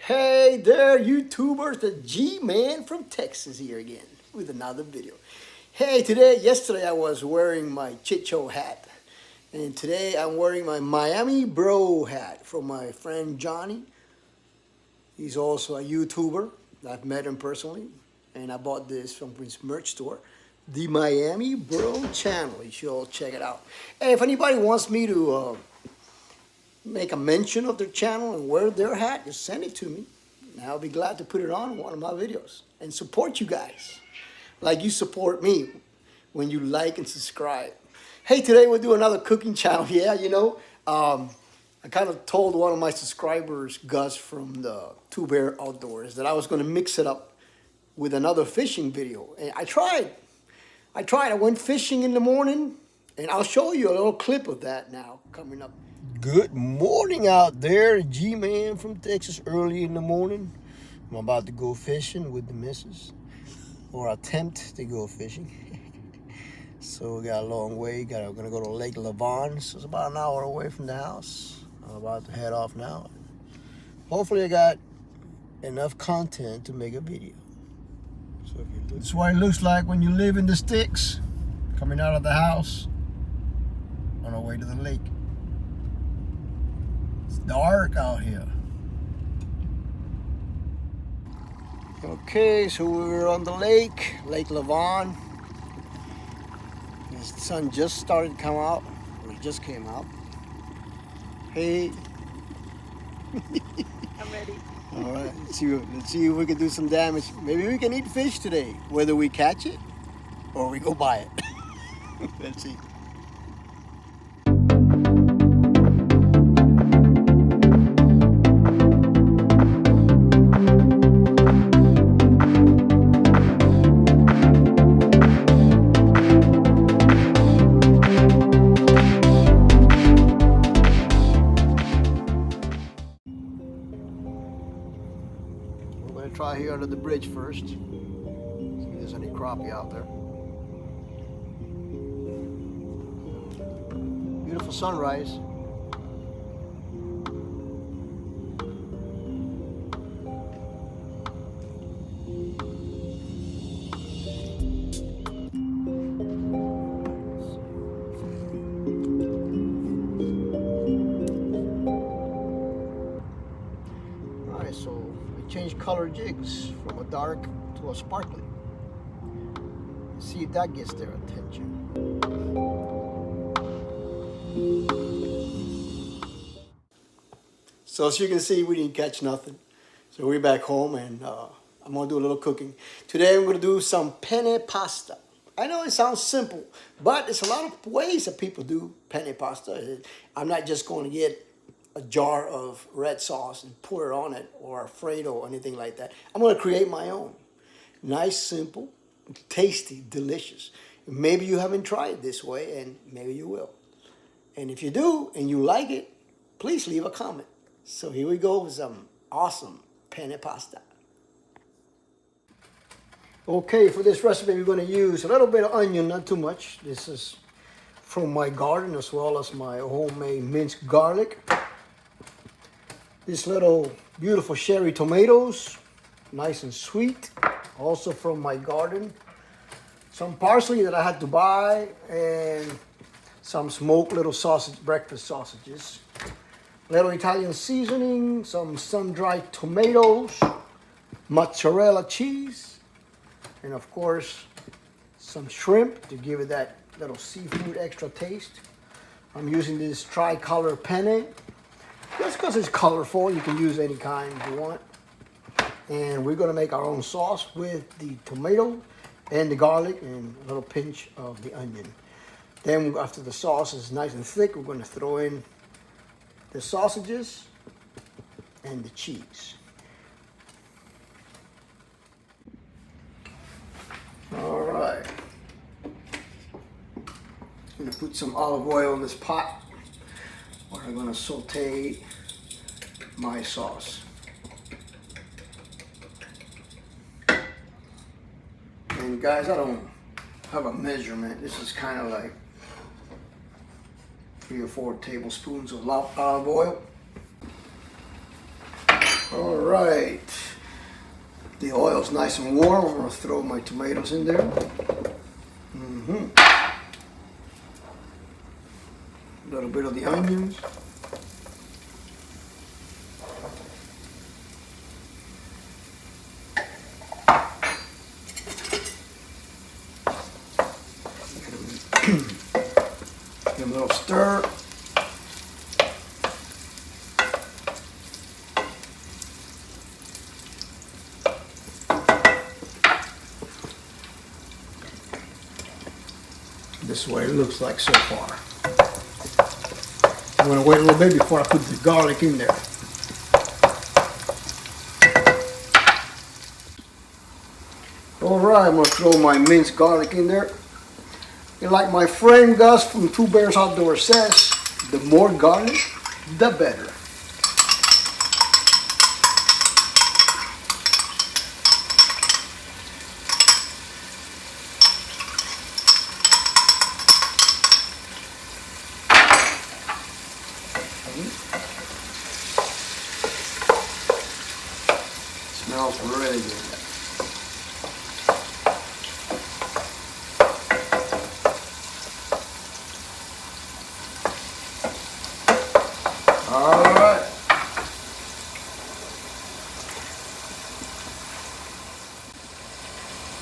Hey there, YouTubers, the G-Man from Texas here again with another video. Hey, yesterday I was wearing my Chicho hat, and today I'm wearing my Miami Bro hat from my friend Johnny. He's also a YouTuber. I've met him personally, and I bought this from his merch store, the Miami Bro channel. You should all check it out. And if anybody wants me to make a mention of their channel and wear their hat, just send it to me. And I'll be glad to put it on one of my videos and support you guys like you support me when you like and subscribe. Hey, today we'll do another cooking channel. Yeah, I kind of told one of my subscribers, Gus from the Two Bear Outdoors, that I was going to mix it up with another fishing video. And I tried. I went fishing in the morning, and I'll show you a little clip of that now coming up. Good morning out there, G-Man from Texas, early in the morning. I'm about to go fishing with the missus, or attempt to go fishing. So we got a long way. We're gonna go to Lake Lavon, so it's about an hour away from the house. I'm about to head off now. Hopefully I got enough content to make a video. So if you look, this is what it looks like when you live in the sticks, coming out of the house on our way to the lake. It's dark out here. Okay, so we're on the lake, Lake Lavon. The sun just started to come out, or it just came out. Hey. I'm ready. All right, let's see if we can do some damage. Maybe we can eat fish today, whether we catch it or we go buy it. Let's see. Try here under the bridge first. See if there's any crappie out there. Beautiful sunrise. Alright, so change color jigs from a dark to a sparkly. See if that gets their attention. So as you can see, we didn't catch nothing. So we're back home, and I'm gonna do a little cooking. Today I'm gonna do some penne pasta. I know it sounds simple, but it's a lot of ways that people do penne pasta. I'm not just going to get a jar of red sauce and pour it on it, or Alfredo or anything like that. I'm going to create my own. Nice, simple, tasty, delicious. Maybe you haven't tried this way, and maybe you will. And if you do and you like it, please leave a comment. So here we go with some awesome penne pasta. Okay, for this recipe we're going to use a little bit of onion, not too much. This is from my garden, as well as my homemade minced garlic. This little beautiful cherry tomatoes, nice and sweet, also from my garden. Some parsley that I had to buy, and some smoked little sausage, breakfast sausages. Little Italian seasoning, some sun-dried tomatoes, mozzarella cheese, and of course, some shrimp to give it that little seafood extra taste. I'm using this tricolor penne. Just because it's colorful, you can use any kind you want. And we're going to make our own sauce with the tomato and the garlic and a little pinch of the onion. Then after the sauce is nice and thick, we're going to throw in the sausages and the cheese. All right. I'm going to put some olive oil in this pot. I'm going to saute my sauce. And guys, I don't have a measurement. This is kind of like 3 or 4 tablespoons of olive oil. All right. The oil's nice and warm. I'm going to throw my tomatoes in there. A little bit of the onions. Give them a little stir. This is what it looks like so far. I'm going to wait a little bit before I put the garlic in there. Alright, I'm going to throw my minced garlic in there. And like my friend Gus from Two Bears Outdoors says, the more garlic, the better. Smells really good. All right.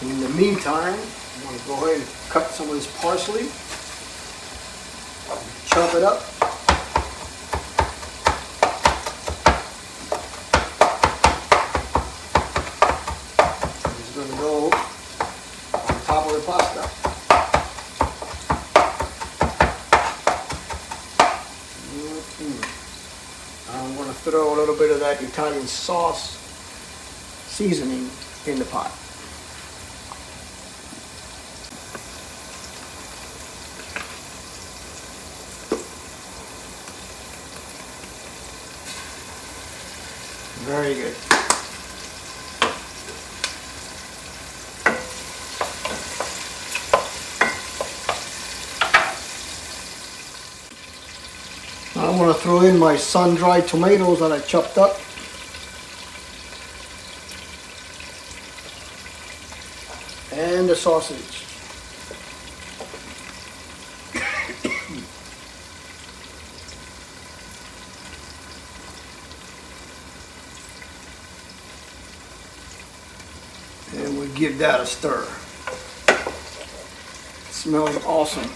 In the meantime, I'm going to go ahead and cut some of this parsley, chop it up. It's going to go on top of the pasta. I'm going to throw a little bit of that Italian sauce seasoning in the pot. Very good. Now I'm going to throw in my sun-dried tomatoes that I chopped up. And the sausage. And we give that a stir. It smells awesome.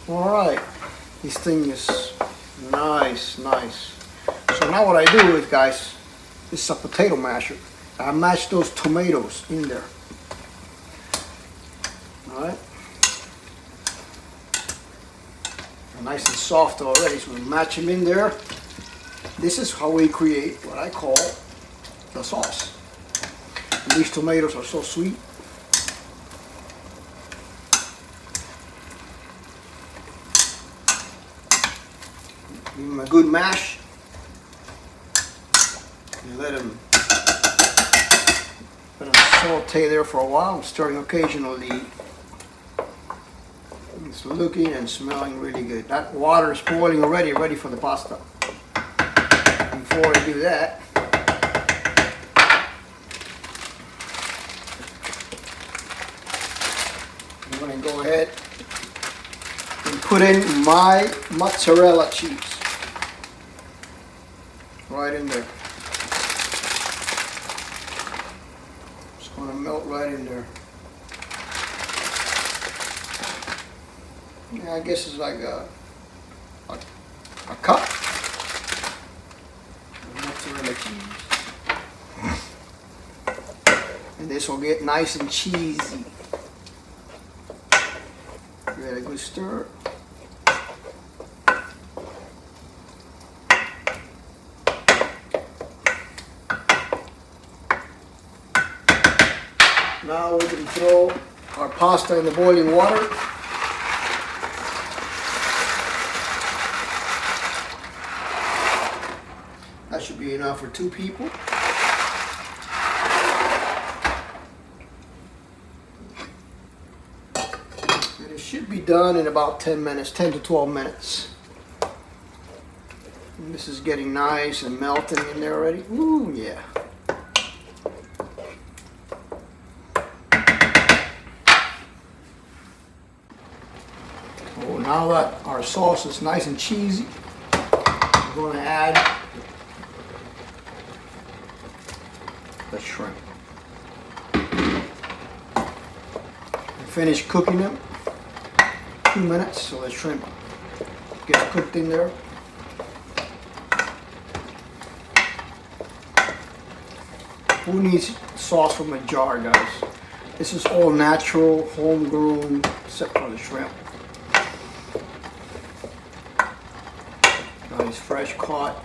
All right, this thing is nice. So now what I do is, guys, this is a potato masher. I mash those tomatoes in there. All right. They're nice and soft already, so we match them in there. This is how we create what I call the sauce. And these tomatoes are so sweet. Give them a good mash. And let them saute there for a while. I'm stirring occasionally. It's looking and smelling really good. That water is boiling already, ready for the pasta. Before I do that, I'm going to go ahead and put in my mozzarella cheese. Right in there. It's going to melt right in there. Yeah, I guess it's like a cup of mozzarella cheese. And this will get nice and cheesy. Give it a good stir. Now we can throw our pasta in the boiling water. That should be enough for 2 people. And it should be done in about 10 minutes, 10 to 12 minutes. And this is getting nice and melting in there already. Ooh, yeah. Oh, now that our sauce is nice and cheesy, I'm going to add the shrimp. Finish cooking them 2 minutes so the shrimp gets cooked in there. Who needs sauce from a jar, guys? This is all natural, homegrown, except for the shrimp. Nice, fresh caught.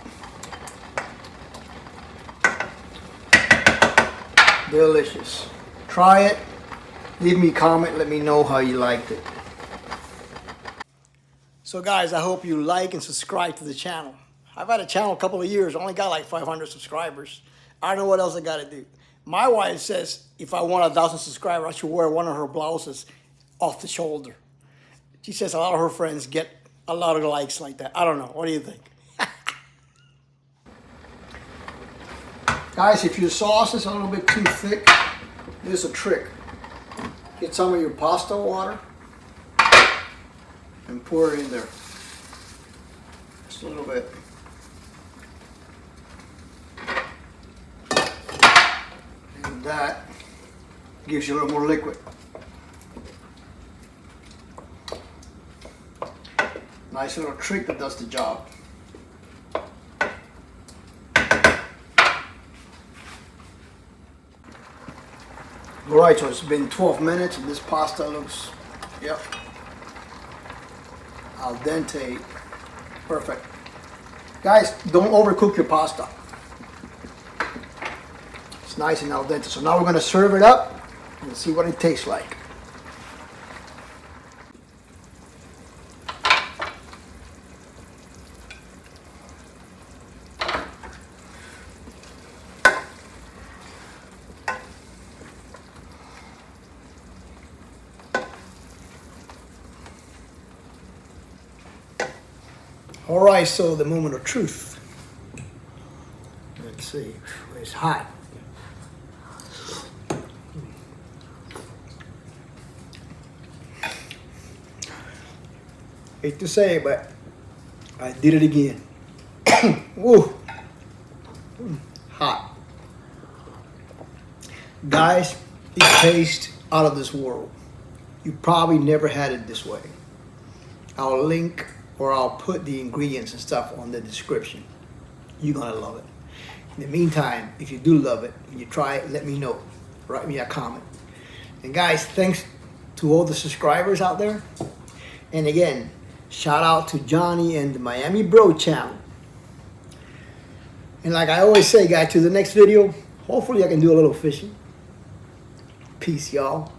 Delicious. Try it. Leave me a comment, let me know how you liked it. So guys, I hope you like and subscribe to the channel. I've had a channel a couple of years, only got like 500 subscribers. I don't know what else I gotta do. My wife says if I want 1,000 subscribers, I should wear one of her blouses off the shoulder. She says a lot of her friends get a lot of likes like that. I don't know, what do you think? Guys, if your sauce is a little bit too thick, there's a trick. Get some of your pasta water and pour it in there. Just a little bit. And that gives you a little more liquid. Nice little trick that does the job. Alright, so it's been 12 minutes and this pasta looks, yep, al dente, perfect. Guys, don't overcook your pasta. It's nice and al dente. So now we're going to serve it up and see what it tastes like. All right, so the moment of truth. Let's see, it's hot. Hate to say it, but I did it again. Woo, hot. Guys, it tastes out of this world. You probably never had it this way. I'll link or I'll put the ingredients and stuff on the description. You're gonna love it. In the meantime, if you do love it, when you try it, let me know. Write me a comment. And guys, thanks to all the subscribers out there. And again, shout out to Johnny and the Miami Bro channel. And like I always say, guys, to the next video, hopefully I can do a little fishing. Peace, y'all.